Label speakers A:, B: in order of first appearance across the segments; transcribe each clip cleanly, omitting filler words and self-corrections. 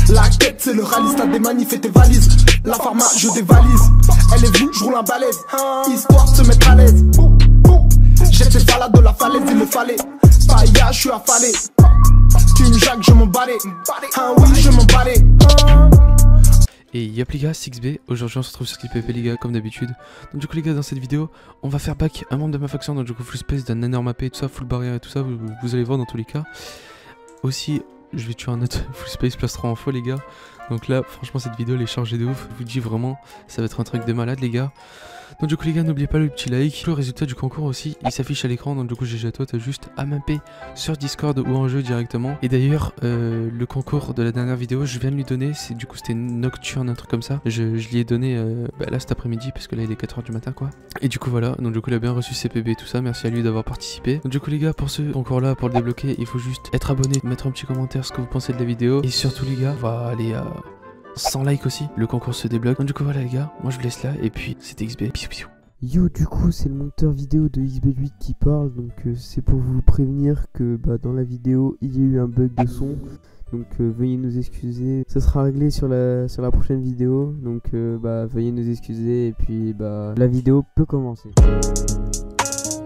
A: La quête c'est le rallye, t'as des manifs et tes valises. La pharma je dévalise. Elle est venue, je roule un balèze, histoire de se mettre à l'aise. J'étais pas là de la falaise, il le fallait. Païa, je suis affalé. Tu me jacques, je m'en balais. Oui, je m'en balais.
B: Et yep les gars, 6B, aujourd'hui on se retrouve sur SkillPP les gars, comme d'habitude. Donc du coup les gars, dans cette vidéo, on va faire back un membre de ma faction, donc du coup full space, d'un énorme AP et tout ça, full barrière et tout ça, vous allez voir dans tous les cas. Aussi, je vais tuer un autre full space plus 3 en faux les gars. Donc là, franchement cette vidéo elle est chargée de ouf, je vous dis vraiment, ça va être un truc de malade les gars. Donc du coup les gars, n'oubliez pas le petit like. Le résultat du concours aussi, il s'affiche à l'écran. Donc du coup GG à toi, t'as juste à m'appeler sur Discord ou en jeu directement. Et d'ailleurs le concours de la dernière vidéo, je viens de lui donner, c'est du coup c'était Nocturne, un truc comme ça. Je lui ai donné là cet après-midi, parce que là il est 4 h du matin quoi. Et du coup voilà, donc du coup il a bien reçu ses PB et tout ça, merci à lui d'avoir participé. Donc du coup les gars, pour ce concours là, pour le débloquer, il faut juste être abonné, mettre un petit commentaire ce que vous pensez de la vidéo. Et surtout les gars, on va aller à 100 likes aussi, le concours se débloque. Donc du coup voilà les gars, moi je vous laisse là, et puis c'était XB, bisous bisous.
C: Yo, du coup c'est le monteur vidéo de XB8 qui parle, donc c'est pour vous prévenir que dans la vidéo il y a eu un bug de son, donc veuillez nous excuser, ça sera réglé sur la prochaine vidéo, donc veuillez nous excuser, et puis la vidéo peut commencer.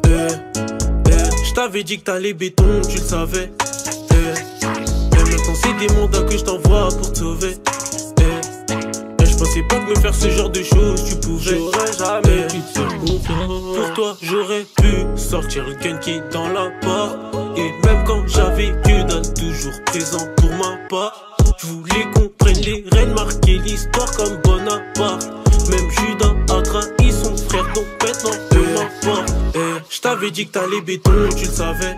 D: Je t'avais dit que t'allais béton, tu le savais. Maintenant c'est des mandats que je t'envoie pour te sauver. Je pensais pas que me faire ce genre de choses tu pouvais. J'aurais jamais pu te faire confiance. Pour toi j'aurais pu sortir le gun qui est dans la part. Et même quand j'avais que dalle, toujours présent pour ma part. Je voulais qu'on prenne les rênes, marquer l'histoire comme Bonaparte. Même Judas a trahi son frère, donc maintenant peu m'importe. Je t'avais dit que t'allais béton, tu le savais.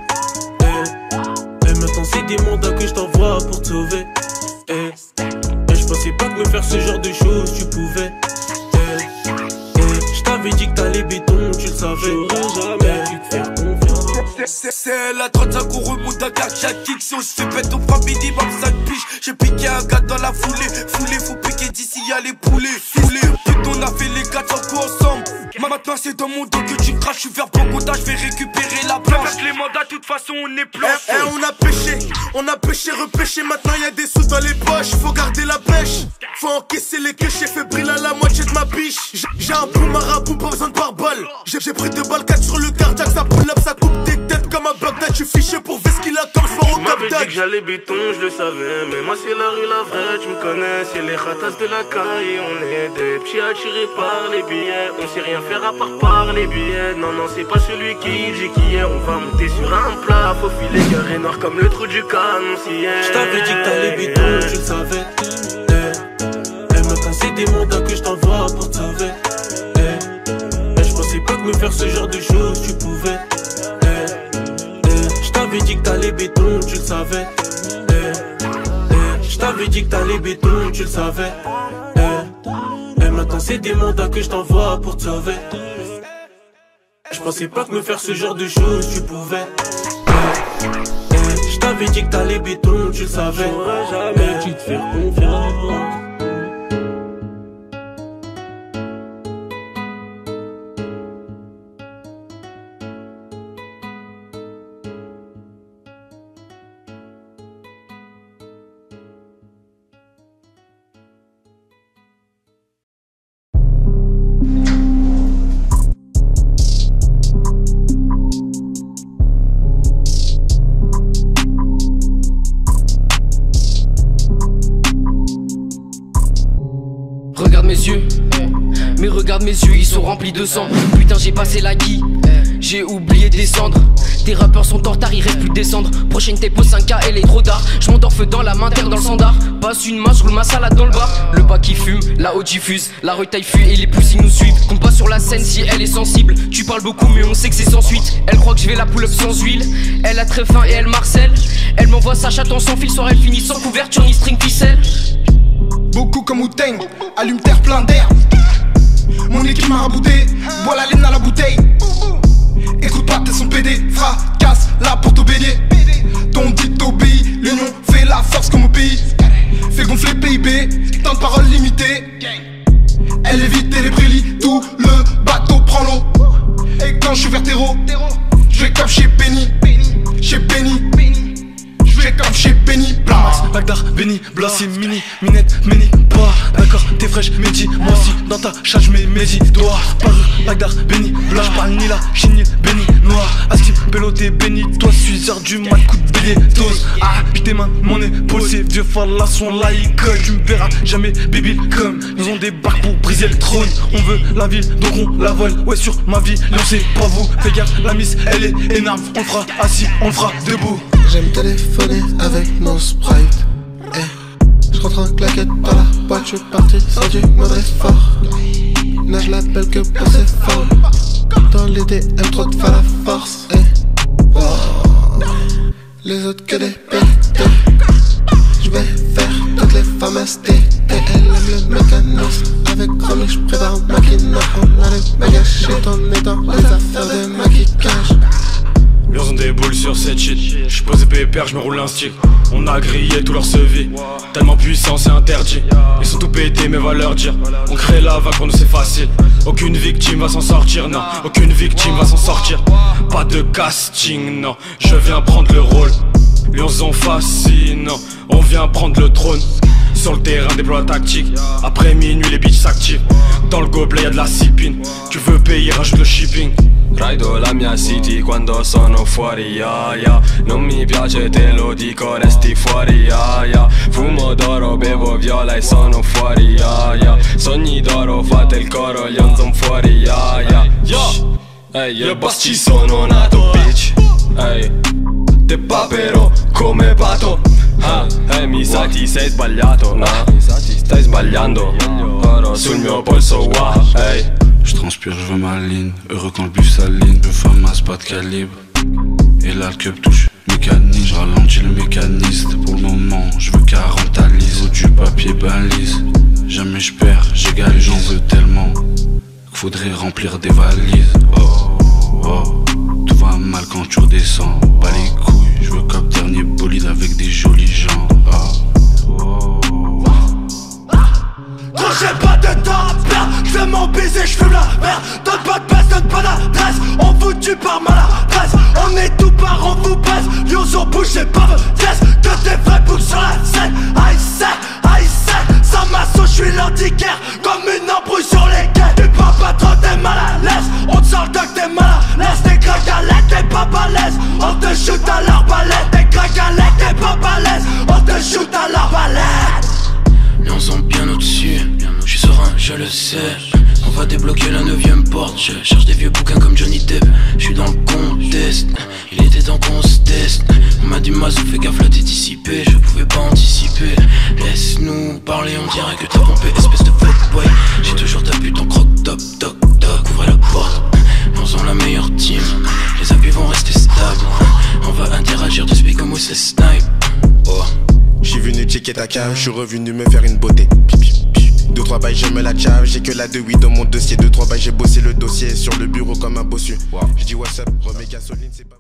D: Et maintenant c'est des mandats que je t'envoie pour te sauver. Je pensais pas que me faire ce genre de choses tu pouvais. Je t'avais dit que t'allais béton, tu le savais. J'aurais jamais pu te faire confiance.
E: C'est la 35 qu'on remonte à cardiaque. Si on se fait bête, on prend minimum 5 piges. J'ai piqué un gars dans la foulée. Faut piquer d'ici, y'a les poulets. Putain, on a fait les 400 coups ensemble. Maintenant c'est dans mon dos que tu craches. Je suis vers Bogota, je vais récupérer la planche. Les mandats, de toute façon on est planche. On a pêché, repêché. Maintenant y'a des sous dans les poches. Faut garder la pêche. Faut encaisser les clichés, fébrile à la moitié de ma biche. J'ai un bon marabout, pas besoin de pare-balles. J'ai pris 2 balles 4 sur le cardiaque. Ça pull up, ça coupe tes têtes comme un Bagdad. Je suis fiché pour ver ce qu'il a comme sport au Cap d'Agde.
D: Dit que j'allais béton, je le savais. Mais moi c'est la rue la vraie, tu me connais. C'est les ratas de la caille. On est des petits attirés par les billets. On sait rien faire à part par les billets. Non, c'est pas celui qui dit qu'hier on va monter sur un plat. Faut filer carré noir comme le trou du canon. Je t'avais dit que t'allais béton, tu le savais. Maintenant c'est des mandats que je t'envoie pour te sauver. Je pensais pas que me faire ce genre de choses tu pouvais. Je t'avais dit que t'allais béton, tu le savais. Je t'avais dit que t'allais béton, tu le savais. Maintenant c'est des mandats que je t'envoie pour te sauver. Je pensais pas que me faire ce genre de choses tu pouvais. Je t'avais dit que t'allais béton, tu le savais. J'aurais jamais pu te faire confiance.
F: Regarde mes yeux, mais regarde mes yeux, ils sont remplis de sang. Putain j'ai passé la qui, j'ai oublié de descendre. Tes rappeurs sont en retard, ils rêvent plus de descendre. Prochaine tempo 5K, elle est trop tard. Je monte en feu dans la main, terre dans le standard. Passe une main, je roule ma salade dans le bar. Le bas qui fume, la haut diffuse. La retaille fuit et les pouces ils nous suivent. Qu'on passe sur la scène si elle est sensible. Tu parles beaucoup mais on sait que c'est sans suite. Elle croit que je vais la pull up sans huile. Elle a très faim et elle marcelle. Elle m'envoie sa chaton sans fil, soir elle finit sans couverture ni string ficelle.
A: Beaucoup comme Wu-Tang, allume terre plein d'air. Mon équipe m'a rabouté, bois la laine à la bouteille. Écoute pas, t'es son PD, fracasse là pour t'obéir. Ton dit t'obéit, l'union fait la force comme au pays. Fait gonfler PIB, temps de parole limité. Elle évite et les brillis, tout le bateau prend l'eau. Et quand je suis vers terreau, je vais comme chez Penny. Chez Penny, je vais comme chez Benny Blas.
E: Bagdad, Benny, Blas, c'est mini, minette, mini, pas. D'accord, t'es fraîche, Mehdi, moi aussi, dans ta chatte, j'mets Mehdi, doigt. Parle, Bagdad, Benny, Blas, j'parle ni la Chine, ni Benny, noir. Aski, Bello, t'es béni, toi, 6h du mat, coup de bélier, dose. Ah, puis tes mains, mon épaule, ces vieux fallas sont là, ils collent. Tu me verras jamais, baby, comme nous on débarque pour briser le trône. On veut la ville, donc on la vole, ouais, sur ma vie, non, c'est pas vous. Fais gaffe, la miss, elle est énorme, on le fera assis, on le fera debout.
G: J'aime téléphoner avec mon Sprite. Je rentre en claquette par la boîte, je suis parti sur du mode fort. Nage l'appelle que pour ses formes. Dans les DM, trop de fa la force. Les autres que des pétés. Je vais faire toutes les femmes ST. Et elle aime le mécanisme. Avec Romy, je prépare un maquinage. On a les méga shit, on est dans les affaires de maquillage.
E: Ils ont des boules sur cette shit. J'suis posé pépère, j'me roule un stick. On a grillé tout leur sevi. Tellement puissant, c'est interdit. Ils sont tout pétés, mais va leur dire. On crée la vague, pour nous c'est facile. Aucune victime va s'en sortir, non. Aucune victime va s'en sortir. Pas de casting, non. Je viens prendre le rôle. Lions en fascinant. On vient prendre le trône. Sur le terrain, déploie la tactique. Après minuit, les bitches s'activent. Dans le gobelet, y'a de la sipine. Tu veux payer, rajoute le shipping.
H: Rido la mia city quando sono fuori, yeah, yeah. Non mi piace, te lo dico, resti fuori, yeah, yeah. Fumo d'oro, bevo viola e sono fuori, yeah, yeah. Sogni d'oro, fate il coro, gli onzon fuori, yeah, yeah. Ehi, io boss ci sono nato, bitch. Ehi, te papero come pato. Mi sa ti sei sbagliato, no? Stai sbagliando. Oro sul mio polso, wow, ehi.
I: Je transpire, je veux ma ligne. Heureux quand le bus s'aligne. Je famasse, pas de calibre. Et là le cup touche mécanique. Je ralentis le mécaniste. Pour le moment, je veux 40 à lise. Ou du papier balise. Jamais je perds, j'égale, j'en veux tellement qu'il faudrait remplir des valises. Oh, oh, tout va mal quand tu redescends. Pas les couilles, je veux cop dernier bolide avec des jolis gens. Oh, oh.
E: Quand j'ai pas de temps à perdre, j'fais mon baiser, j'fume la merde. Donne pas de baisse, donne pas d'adresse. On foutu par maladresse. On est tout par, on vous baisse. Lions bouge, c'est pas votre pièce. Que des vrais boucs sur la scène. Aïe, ça m'assaut, j'suis l'antiquaire. Comme une embrouille sur les quais. Tu parles pas trop, t'es mal à l'aise. On te sort le doc, t'es mal à l'aise. T'es craques à l'aide, t'es pas balèze. On te shoot à l'arbalète. T'es craques à l'aide, t'es pas balèze. On te shoot à l'arbalète.
F: Lions sont bien au-dessus, je suis serein, je le sais. On va débloquer la 9ème porte. Je cherche des vieux bouquins comme Johnny Depp. Je suis dans le contest, il était temps qu'on se teste. On m'a dit Mazou, fais gaffe, là t'es dissipé. Je pouvais pas anticiper. Laisse-nous parler, on dirait que t'as pompé, espèce de fuckboy. J'ai toujours ta pute en croc-top, toc, toc, ouvrez la porte. Lions ont la meilleure team, les appuis vont rester stables. On va interagir de speak comme c'est snipe. Oh.
J: J'suis venu checker ta cave, j'suis revenu me faire une beauté. 2-3 bails, je me la chave, j'ai que la 2-8 dans mon dossier. 2-3 bails, j'ai bossé le dossier sur le bureau comme un bossu. J'dis what's up, remets gasoline, c'est pas.